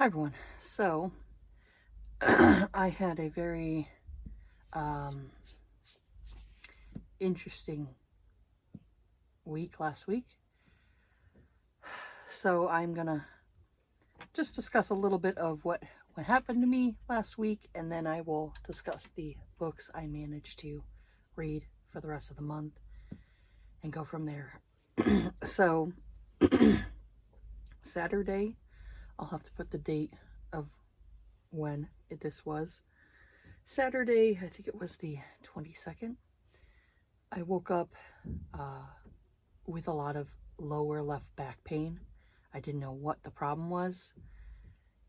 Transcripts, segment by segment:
Hi everyone. So I had a very interesting week last week. So I'm gonna just discuss a little bit of what happened to me last week, and then I will discuss the books I managed to read for the rest of the month and go from there. So Saturday, I'll have to put the date of when this was. Saturday, I think it was the 22nd. I woke up with a lot of lower left back pain. I didn't know what the problem was,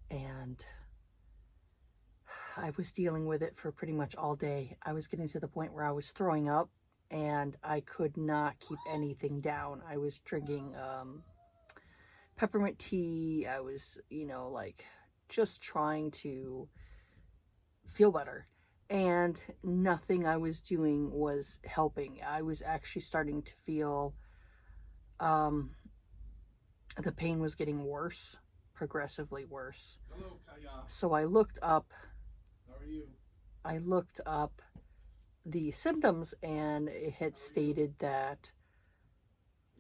and I was dealing with it for pretty much all day. I was getting to the point where I was throwing up, and I could not keep anything down. I was drinking peppermint tea. I was, like just trying to feel better. And nothing I was doing was helping. I was actually starting to feel the pain was getting worse, progressively worse. Hello, Kaya. So I looked up. How are you? I looked up the symptoms, and it had stated that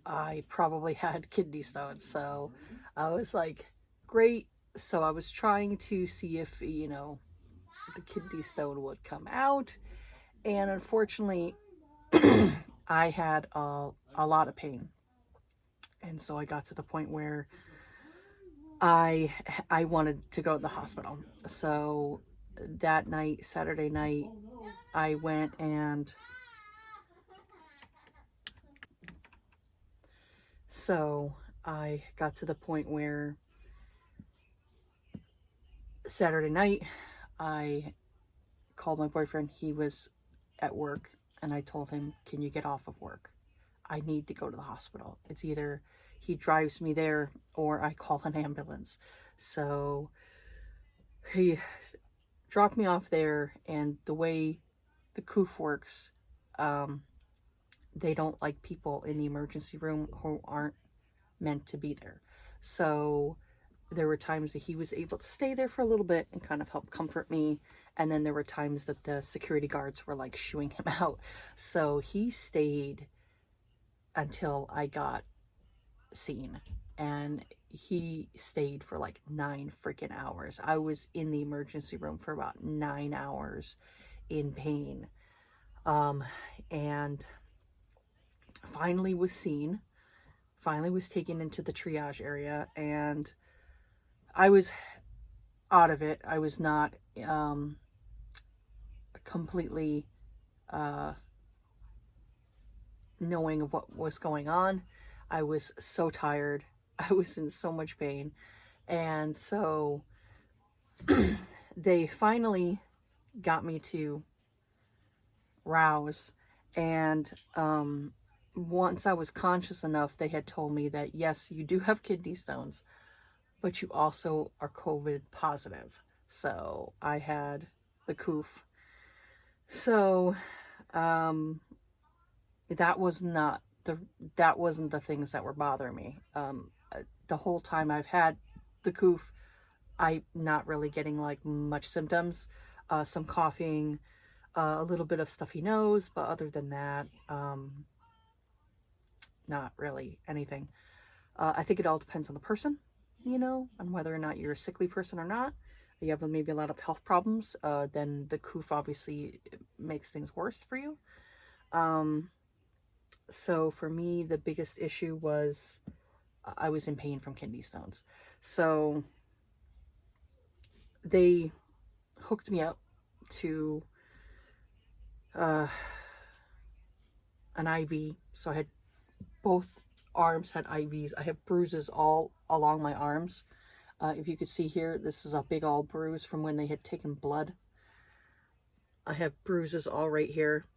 I probably had kidney stones. So I was like, great. So I was trying to see if, the kidney stone would come out. And unfortunately, I had a lot of pain. And so I got to the point where I wanted to go to the hospital. So that night, Saturday night, I went and so I got to the point where Saturday night I called my boyfriend. He was at work, and I told him, "Can you get off of work? I need to go to the hospital." It's either he drives me there or I call an ambulance. So he dropped me off there, and the way the COOF works, they don't like people in the emergency room who aren't meant to be there. So there were times that he was able to stay there for a little bit and kind of help comfort me. And then there were times that the security guards were like shooing him out. So he stayed until I got seen. And he stayed for like 9 freaking hours. I was in the emergency room for about 9 hours in pain. And finally was seen, finally was taken into the triage area, and I was out of it. I was not completely knowing of what was going on. I was so tired. I was in so much pain. And so they finally got me to rouse. And once I was conscious enough, they had told me that, yes, you do have kidney stones, but you also are COVID positive. So I had the COOF. So that wasn't the things that were bothering me. The whole time I've had the COOF, I'm not really getting like much symptoms. Some coughing, a little bit of stuffy nose, but other than that, not really anything. I think it all depends on the person, on whether or not you're a sickly person or not. You have maybe a lot of health problems, then the COOF obviously makes things worse for you. So for me, the biggest issue was I was in pain from kidney stones. So they hooked me up to an IV. So I had both arms had IVs. I have bruises all along my arms. If you could see here, this is a big old bruise from when they had taken blood. I have bruises all right here.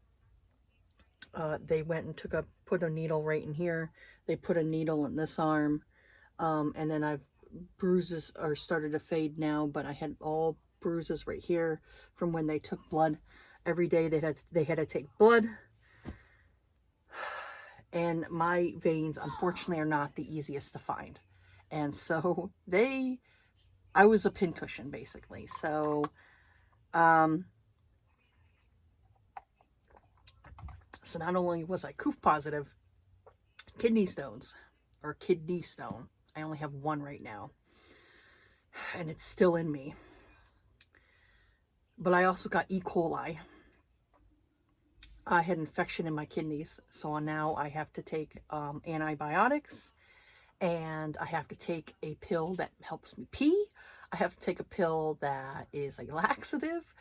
They went and put a needle right in here. They put a needle in this arm. And then bruises are started to fade now, but I had all bruises right here from when they took blood. Every day they had to take blood. And my veins, unfortunately, are not the easiest to find. And so they I was a pincushion basically. So, um, so not only was I COOF positive, kidney stones or kidney stone. I only have one right now, and it's still in me. But I also got E. coli. I had infection in my kidneys, so now I have to take antibiotics, and I have to take a pill that helps me pee. I have to take a pill that is a laxative,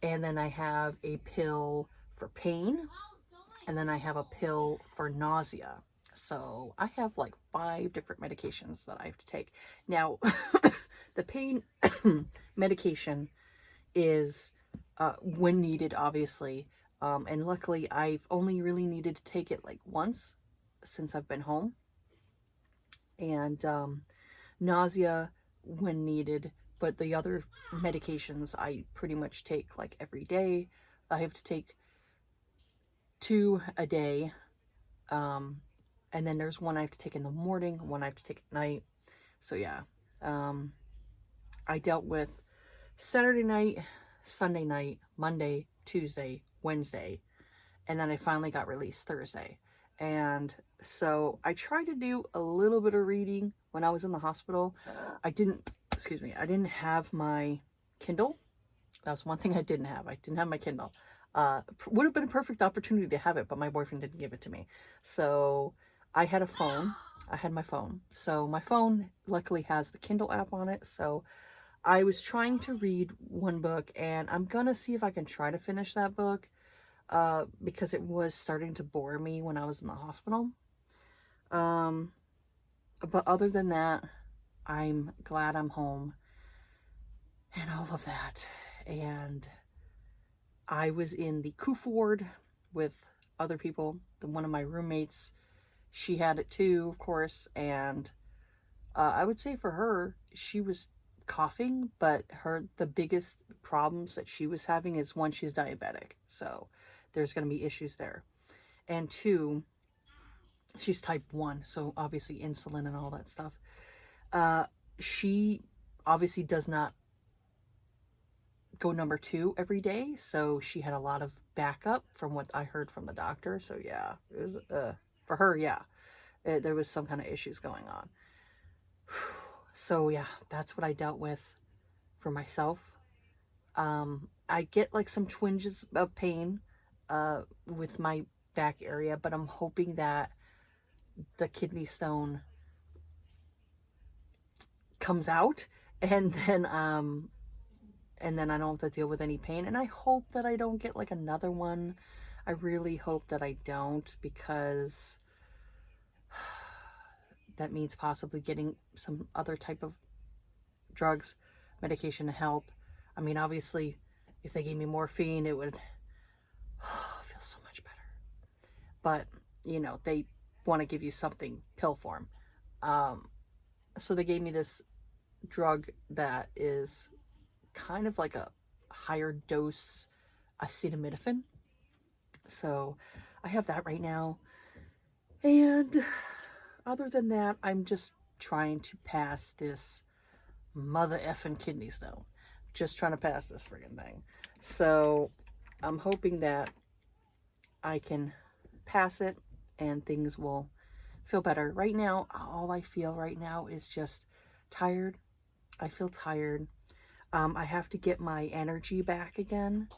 and then I have a pill for pain, and then I have a pill for nausea. So I have like 5 different medications that I have to take. Now, the pain medication is when needed, obviously. And luckily, I've only really needed to take it like once since I've been home. And nausea when needed, but the other medications I pretty much take like every day. I have to take 2 a day. And then there's one I have to take in the morning, one I have to take at night. So yeah, I dealt with Saturday night, Sunday night, Monday, Tuesday, Wednesday, and then I finally got released Thursday. And so I tried to do a little bit of reading when I was in the hospital. I didn't have my Kindle. That's one thing I didn't have. I didn't have my Kindle. Would have been a perfect opportunity to have it, but my boyfriend didn't give it to me. So I had a phone. I had my phone. So my phone luckily has the Kindle app on it. So I was trying to read one book, and I'm gonna see if I can try to finish that book because it was starting to bore me when I was in the hospital. But other than that, I'm glad I'm home and all of that. And I was in the COOF ward with other people. One of my roommates, she had it too, of course. And I would say for her, she was coughing, but the biggest problems that she was having is, one, she's diabetic. So there's going to be issues there. And 2, she's type 1. So obviously insulin and all that stuff. She obviously does not go number 2 every day, so she had a lot of backup from what I heard from the doctor. So yeah, it was for her, yeah, there was some kind of issues going on. So yeah, that's what I dealt with for myself. I get like some twinges of pain with my back area, but I'm hoping that the kidney stone comes out, and then I don't have to deal with any pain. And I hope that I don't get like another one. I really hope that I don't, because that means possibly getting some other type of drugs, medication to help. I mean, obviously, if they gave me morphine, it would feel so much better. But, they want to give you something pill form. So they gave me this drug that is kind of like a higher dose acetaminophen. So I have that right now. And other than that, I'm just trying to pass this mother effing kidney stone. Just trying to pass this friggin' thing. So I'm hoping that I can pass it and things will feel better. Right now, all I feel right now is just tired. I feel tired. I have to get my energy back again.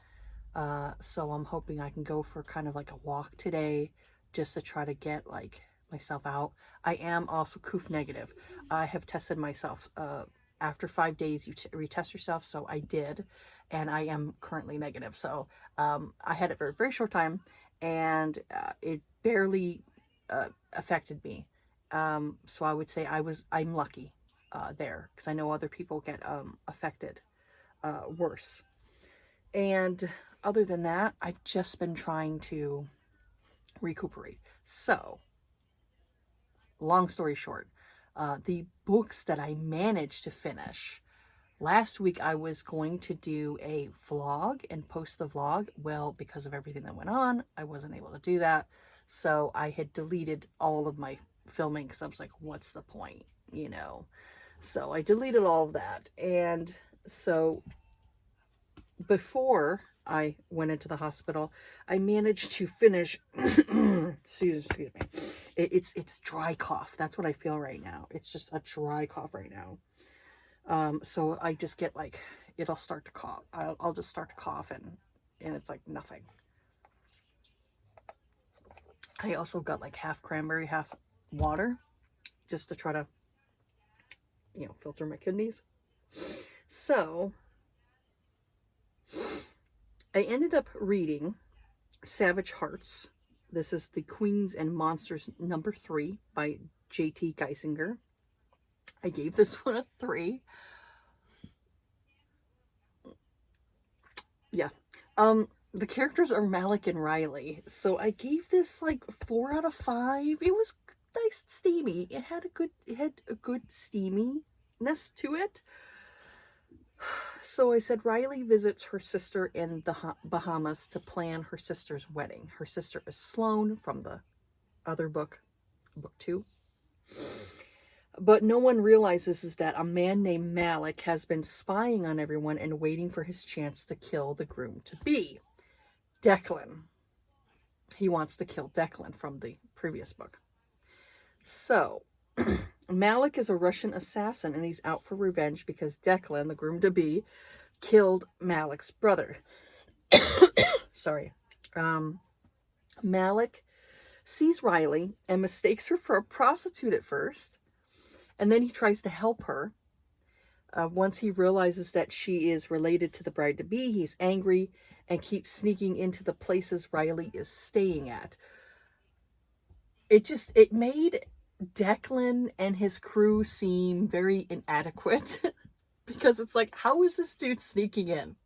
So I'm hoping I can go for kind of like a walk today just to try to get like myself out. I am also COOF negative. I have tested myself. After 5 days, you retest yourself. So I did, and I am currently negative. So I had it for a very short time, and it barely affected me. So I would say I'm lucky there, because I know other people get affected worse. And other than that, I've just been trying to recuperate. So, long story short, the books that I managed to finish. Last week, I was going to do a vlog and post the vlog. Well, because of everything that went on, I wasn't able to do that. So I had deleted all of my filming because I was like, what's the point? So I deleted all of that. And so before I went into the hospital, I managed to finish. excuse me. It's dry cough. That's what I feel right now. It's just a dry cough right now. So I just get like, it'll start to cough. I'll just start to cough, and it's like nothing. I also got like half cranberry, half water, just to try to, filter my kidneys. So I ended up reading Savage Hearts. This is The Queens and Monsters #3 by J.T. Geissinger. I gave this one a 3. Yeah. The characters are Malik and Riley. So I gave this like 4 out of 5. It was nice and steamy. It had a good steaminess to it. So I said Riley visits her sister in the Bahamas to plan her sister's wedding. Her sister is Sloane from the other book 2. But no one realizes is that a man named Malik has been spying on everyone and waiting for his chance to kill the groom-to-be, Declan. He wants to kill Declan from the previous book. So, Malik is a Russian assassin and he's out for revenge because Declan, the groom-to-be, killed Malik's brother. Sorry. Malik sees Riley and mistakes her for a prostitute at first. And then he tries to help her. Once he realizes that she is related to the bride-to-be, he's angry and keeps sneaking into the places Riley is staying at. It made Declan and his crew seem very inadequate. Because it's like, how is this dude sneaking in?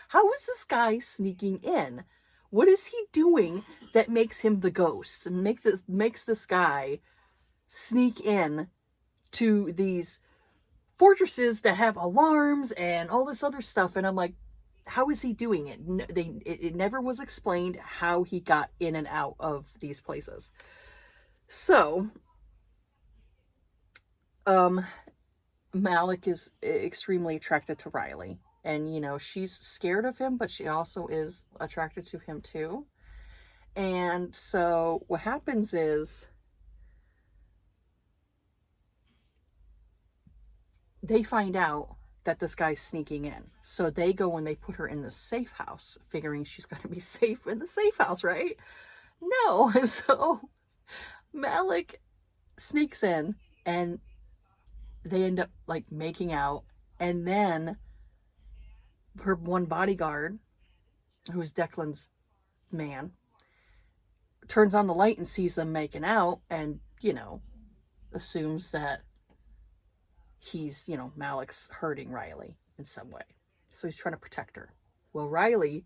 How is this guy sneaking in? What is he doing that makes him the ghost? And makes this guy sneak in to these fortresses that have alarms and all this other stuff, and I'm like, how is he doing it? It never was explained how he got in and out of these places. So, Malik is extremely attracted to Riley, and she's scared of him, but she also is attracted to him too. And so what happens is they find out that this guy's sneaking in. So they go and they put her in the safe house, figuring she's going to be safe in the safe house, right? No. So Malik sneaks in and they end up like making out. And then her one bodyguard, who's Declan's man, turns on the light and sees them making out and, assumes that he's, Malik's hurting Riley in some way. So he's trying to protect her. Well, Riley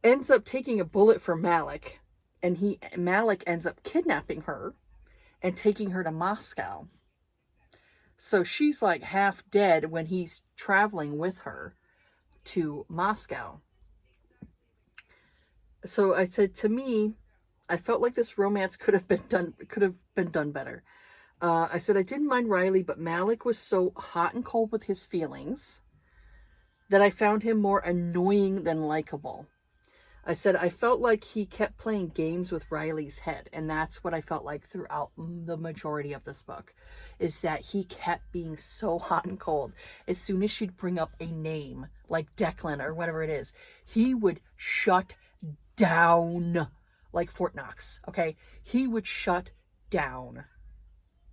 ends up taking a bullet for Malik, and Malik ends up kidnapping her and taking her to Moscow. So she's like half dead when he's traveling with her to Moscow. So I said, to me, I felt like this romance could have been done better. I said I didn't mind Riley, but Malik was so hot and cold with his feelings that I found him more annoying than likable. I said I felt like he kept playing games with Riley's head, and that's what I felt like throughout the majority of this book, is that he kept being so hot and cold. As soon as she'd bring up a name, like Declan or whatever it is, he would shut down like Fort Knox, okay? He would shut down.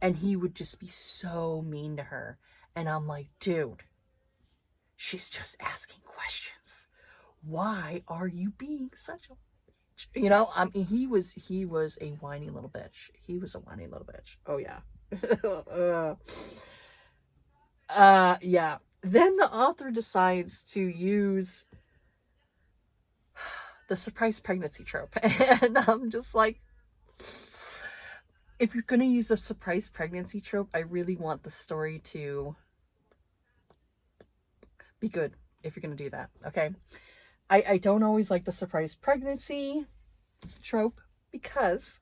And he would just be so mean to her. And I'm like, dude, she's just asking questions. Why are you being such a bitch? I mean, he was a whiny little bitch. He was a whiny little bitch. Oh, yeah. Yeah. Then the author decides to use the surprise pregnancy trope. And I'm just like, if you're going to use a surprise pregnancy trope, I really want the story to be good if you're going to do that, okay? I don't always like the surprise pregnancy trope because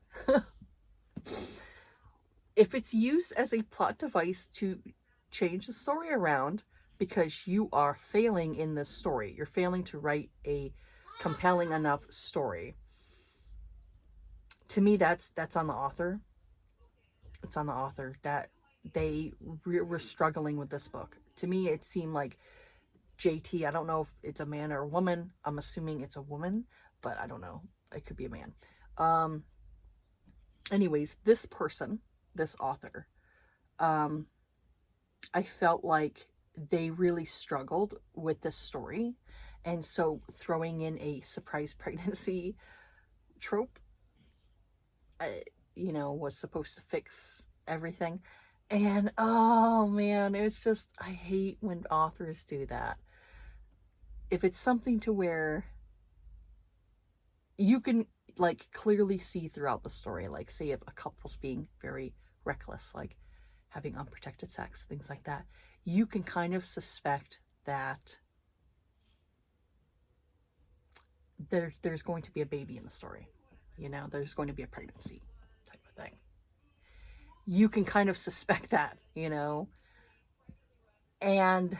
if it's used as a plot device to change the story around because you are failing in this story. You're failing to write a compelling enough story. To me, that's on the author. It's on the author that they were struggling with this book. To me, it seemed like JT, I don't know if it's a man or a woman. I'm assuming it's a woman, but I don't know. It could be a man. Anyways, this person, this author, I felt like they really struggled with this story. And so throwing in a surprise pregnancy trope, was supposed to fix everything. And oh man, it's just, I hate when authors do that. If it's something to where you can like clearly see throughout the story, like say if a couple's being very reckless, like having unprotected sex, things like that, you can kind of suspect that there's going to be a baby in the story. There's going to be a pregnancy type of thing. You can kind of suspect that, and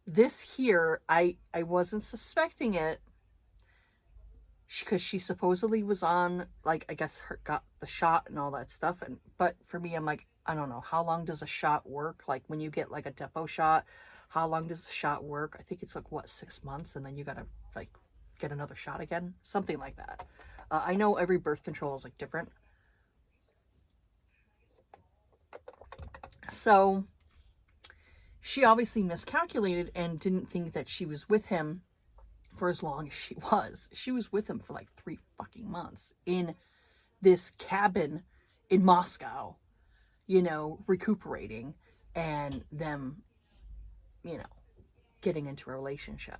this here, I wasn't suspecting it because she supposedly was on, like, I guess got the shot and all that stuff. But for me, I'm like, I don't know, how long does a shot work? Like when you get like a depot shot, how long does the shot work? I think it's like, what, 6 months, and then you gotta like get another shot again, something like that. I know every birth control is like different. So she obviously miscalculated and didn't think that she was with him for as long as she was. She was with him for like 3 fucking months in this cabin in Moscow, recuperating, and them, getting into a relationship.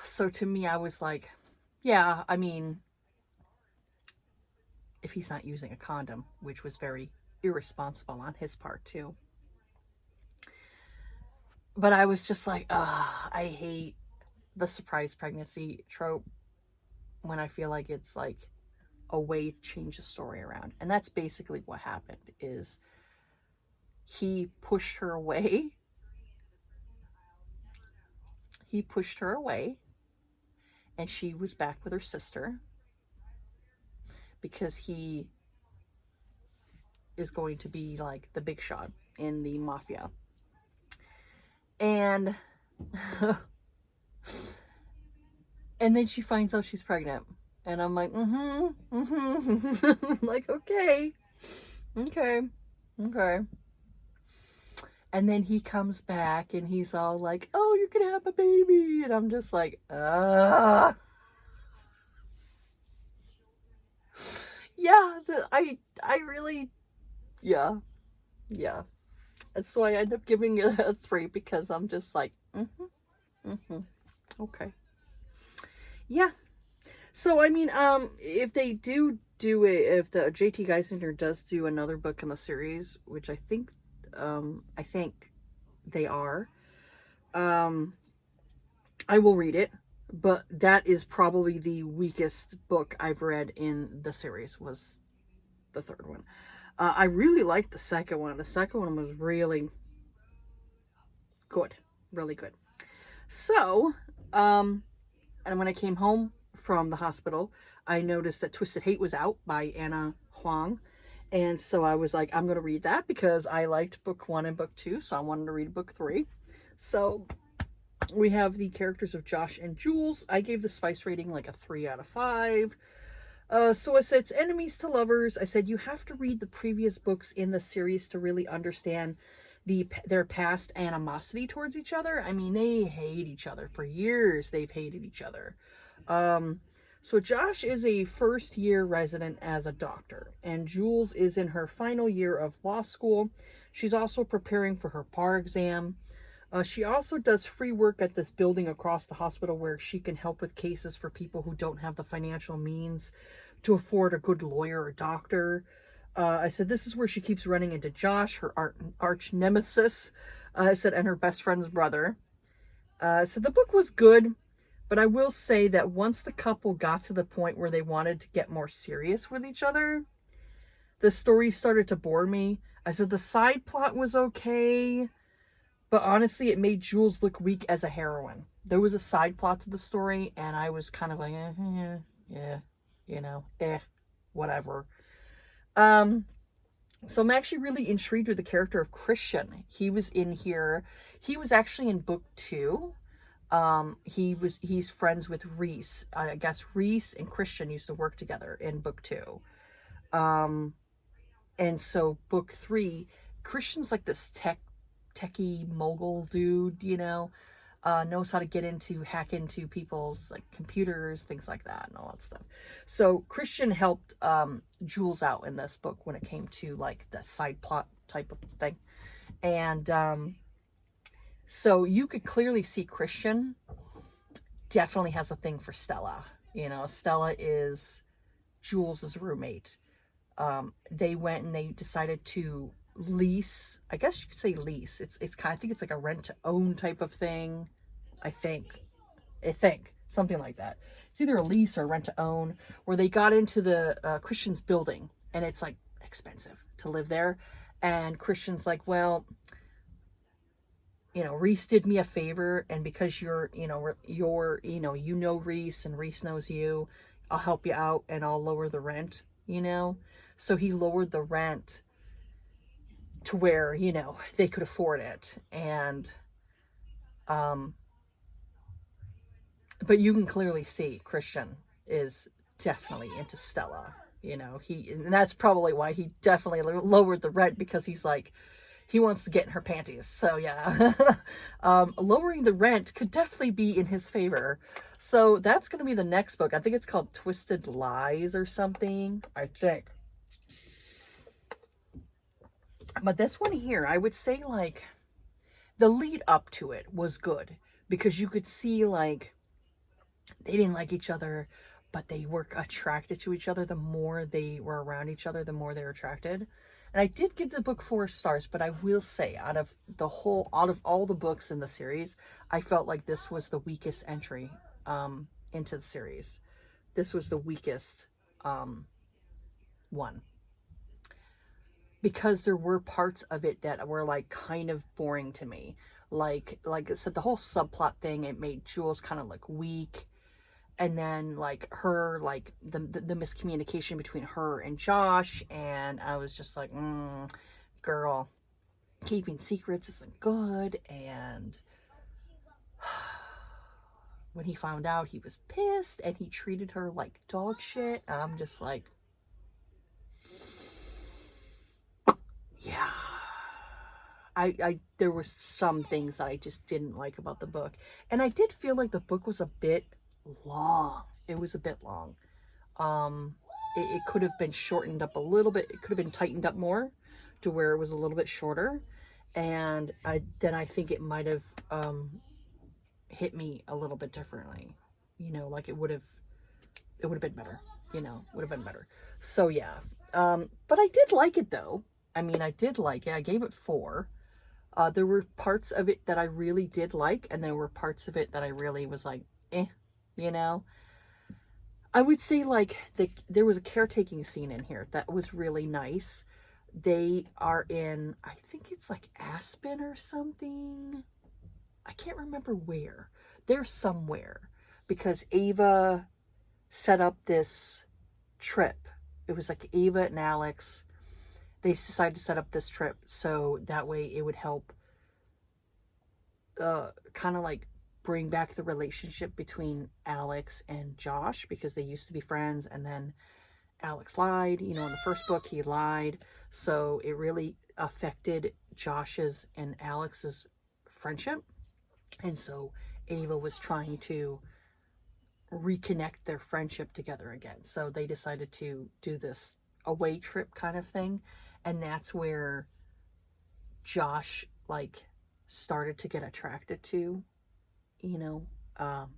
So to me, I was like, yeah, I mean, if he's not using a condom, which was very irresponsible on his part too. But I was just like, I hate the surprise pregnancy trope when I feel like it's like a way to change the story around. And that's basically what happened, is he pushed her away. He pushed her away, and she was back with her sister because he is going to be like the big shot in the mafia. And and then she finds out she's pregnant, and I'm like, like, okay. And then he comes back and he's all like, oh, you're gonna have a baby, and I'm just like, yeah, I really, yeah. That's why I end up giving it a 3, because I'm just like, okay. Yeah. So, I mean, if they do if the JT Geissinger does do another book in the series, which I think they are, I will read it, but that is probably the weakest book I've read in the series, was the third one. I really liked the second one. The second one was really good. Really good. So, and when I came home from the hospital, I noticed that Twisted Hate was out by Anna Huang. And so I was like, I'm going to read that because I liked book 1 and book 2. So I wanted to read book 3. So we have the characters of Josh and Jules. I gave the spice rating like a 3 out of 5. So I said, it's enemies to lovers. I said, you have to read the previous books in the series to really understand their past animosity towards each other. I mean, they hate each other. For years, they've hated each other. So Josh is a first-year resident as a doctor, and Jules is in her final year of law school. She's also preparing for her bar exam. She also does free work at this building across the hospital where she can help with cases for people who don't have the financial means to afford a good lawyer or doctor. I said, this is where she keeps running into Josh, her arch nemesis, I said, and her best friend's brother. So the book was good, but I will say that once the couple got to the point where they wanted to get more serious with each other, the story started to bore me. I said the side plot was okay, but honestly, it made Jules look weak as a heroine. There was a side plot to the story, and I was kind of like, yeah, whatever. So I'm actually really intrigued with the character of Christian. He was in here. He was actually in book 2. He's friends with Reese. I guess Reese and Christian used to work together in book 2. And so book 3, Christian's like this techie mogul dude, knows how to hack into people's like computers, things like that, and all that stuff. So Christian helped Jules out in this book when it came to like the side plot type of thing. And so you could clearly see Christian definitely has a thing for Stella. Stella is Jules's roommate. They went and they decided to lease. I guess you could say lease. It's kind. I think it's like a rent to own type of thing. I think something like that. It's either a lease or a rent to own. Where they got into the Christian's building, and it's like expensive to live there. And Christian's like, well, Reese did me a favor, and because you're Reese and Reese knows you, I'll help you out and I'll lower the rent. So he lowered the rent to where, they could afford it. And, but you can clearly see Christian is definitely into Stella. And that's probably why he definitely lowered the rent, because he's like, he wants to get in her panties. So yeah, lowering the rent could definitely be in his favor. So that's going to be the next book. I think it's called Twisted Lies or something, I think. But this one here, I would say like the lead up to it was good, because you could see like they didn't like each other, but they were attracted to each other. The more they were around each other, the more they were attracted. And I did give the book 4 stars, but I will say out of all the books in the series, I felt like this was the weakest entry into the series. This was the weakest one. Because there were parts of it that were like kind of boring to me. Like I said, the whole subplot thing, it made Jules kind of look weak. And then like her, like the miscommunication between her and Josh, and I was just like, girl, keeping secrets isn't good. And when he found out, he was pissed, and he treated her like dog shit. I'm just like, yeah. There were some things that I just didn't like about the book, and I did feel like the book was a bit long. It was a bit long. It could have been shortened up a little bit. It could have been tightened up more to where it was a little bit shorter, and I think it might have hit me a little bit differently. Like it would have been better. Would have been better. So yeah, but I did like it though. I mean, I did like it. I gave it 4. There were parts of it that I really did like, and there were parts of it that I really was like, I would say like there was a caretaking scene in here that was really nice. They are in, I think it's like Aspen or something. I can't remember where. They're somewhere, because Ava set up this trip. It was like Ava and Alex. They decided to set up this trip so that way it would help kind of like bring back the relationship between Alex and Josh, because they used to be friends, and then Alex lied. In the first book, he lied. So it really affected Josh's and Alex's friendship. And so Ava was trying to reconnect their friendship together again. So they decided to do this away trip kind of thing. And that's where Josh like started to get attracted to,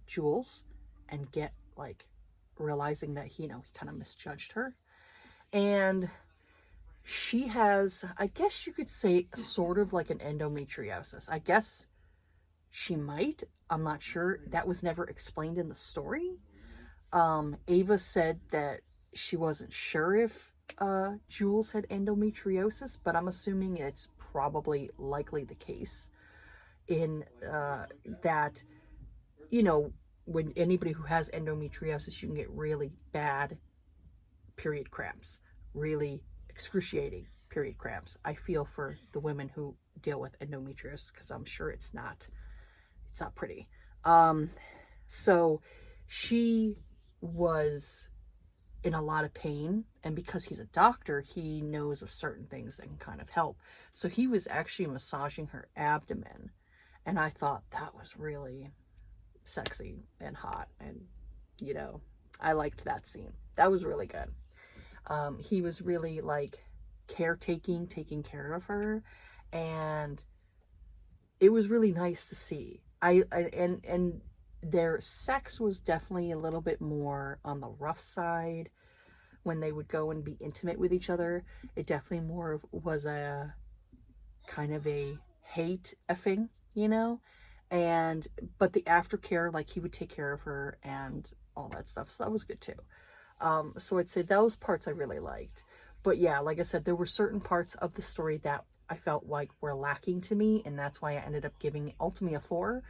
Jules, and get like realizing that he kind of misjudged her. And she has, I guess you could say, sort of like an endometriosis. I guess she might. I'm not sure. That was never explained in the story. Ava said that she wasn't sure if Jules had endometriosis, but I'm assuming it's probably likely the case in that, you know, when anybody who has endometriosis, you can get really bad period cramps, really excruciating period cramps. I feel for the women who deal with endometriosis because I'm sure it's not pretty. So she was in a lot of pain, and because he's a doctor, he knows of certain things that can kind of help. So he was actually massaging her abdomen, and I thought that was really sexy and hot, and you know, I liked that scene. That was really good. He was really like taking care of her, and it was really nice to see. And their sex was definitely a little bit more on the rough side when they would go and be intimate with each other. It definitely more was a kind of a hate effing, you know? And but the aftercare, like he would take care of her and all that stuff. So that was good too. So I'd say those parts I really liked. But yeah, like I said, there were certain parts of the story that I felt like were lacking to me, and that's why I ended up giving ultimately a 4.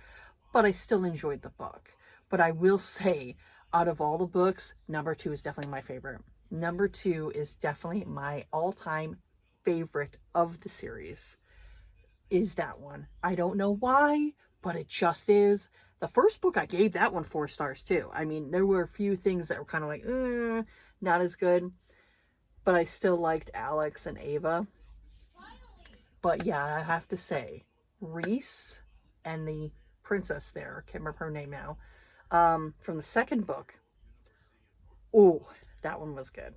But I still enjoyed the book. But I will say, out of all the books, number 2 is definitely my favorite. Number 2 is definitely my all-time favorite of the series. Is that one. I don't know why, but it just is. The first book, I gave that one 4 stars too. I mean, there were a few things that were kind of like, not as good. But I still liked Alex and Ava. But yeah, I have to say, Reese and the princess there, I can't remember her name now, from the second book. Oh, that one was good.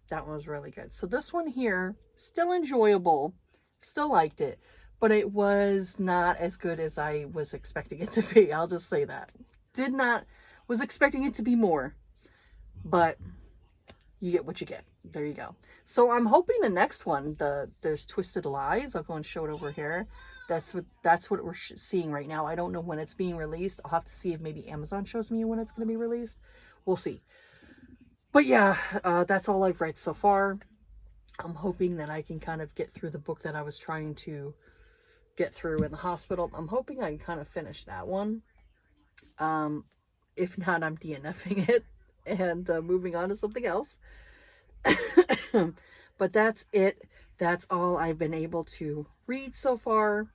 That one was really good. So this one here, still enjoyable. Still liked it. But it was not as good as I was expecting it to be. I'll just say that. Was expecting it to be more. But you get what you get. There you go. So I'm hoping the next one, there's Twisted Lies. I'll go and show it over here. That's what we're seeing right now. I don't know when it's being released. I'll have to see if maybe Amazon shows me when it's going to be released. We'll see. But yeah, that's all I've read so far. I'm hoping that I can kind of get through the book that I was trying to get through in the hospital. I'm hoping I can kind of finish that one. If not, I'm DNFing it and moving on to something else. But that's it. That's all I've been able to read so far.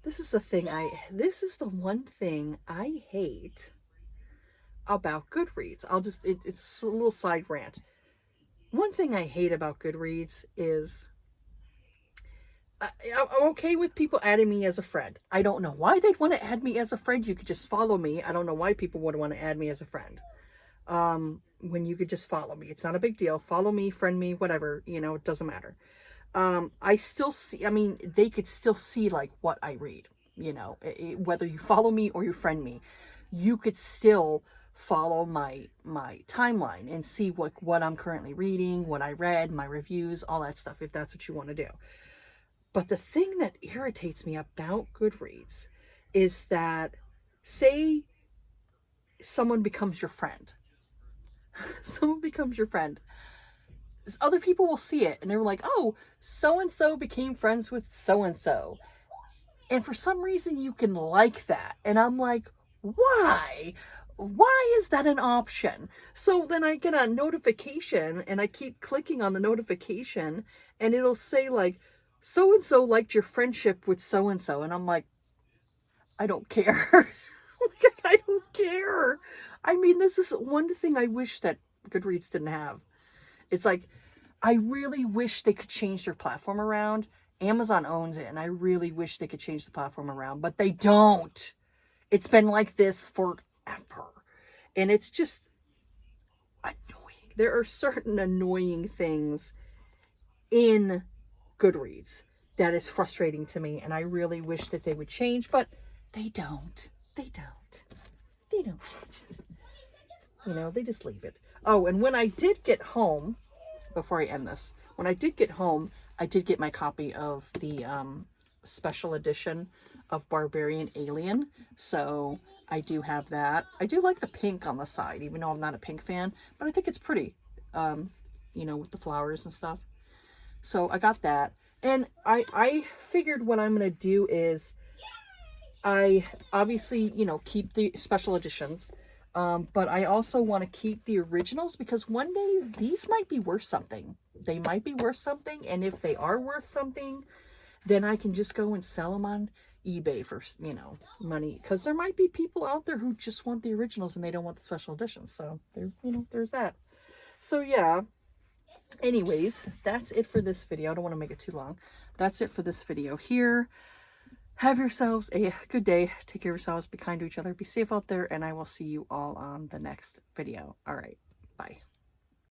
This is the one thing I hate about Goodreads. It's a little side rant. One thing I hate about Goodreads is I'm okay with people adding me as a friend. I don't know why they'd want to add me as a friend. You could just follow me. I don't know why people would want to add me as a friend. When you could just follow me. It's not a big deal. Follow me, friend me, whatever. You know, it doesn't matter. I still see, I mean, they could still see like what I read. You know, whether you follow me or you friend me, you could still follow my timeline and see what I'm currently reading, what I read, my reviews, all that stuff, if that's what you want to do. But the thing that irritates me about Goodreads is that, say someone becomes your friend. Someone becomes your friend. Other people will see it and they're like, oh, so-and-so became friends with so-and-so. And for some reason you can like that. And I'm like, why? Why is that an option? So then I get a notification and I keep clicking on the notification and it'll say like, so-and-so liked your friendship with so-and-so. And I'm like, I don't care. I don't care. I mean, this is one thing I wish that Goodreads didn't have. It's like, I really wish they could change their platform around. Amazon owns it, and I really wish they could change the platform around, but they don't. It's been like this forever. And it's just annoying. There are certain annoying things in Goodreads that is frustrating to me, and I really wish that they would change, but they don't. They don't change it. You know, they just leave it. Oh, and when I did get home, before I end this, when I did get home, I did get my copy of the special edition of Barbarian Alien. So I do have that. I do like the pink on the side, even though I'm not a pink fan, but I think it's pretty, you know, with the flowers and stuff. So I got that. And I figured what I'm going to do is I obviously, you know, keep the special editions, but I also want to keep the originals because one day these might be worth something. They might be worth something, and if they are worth something, then I can just go and sell them on eBay for, you know, money. Because there might be people out there who just want the originals and they don't want the special editions. So there's, you know, there's that. So yeah. Anyways, that's it for this video. I don't want to make it too long. That's it for this video here. Have yourselves a good day. Take care of yourselves. Be kind to each other. Be safe out there. And I will see you all on the next video. All right. Bye.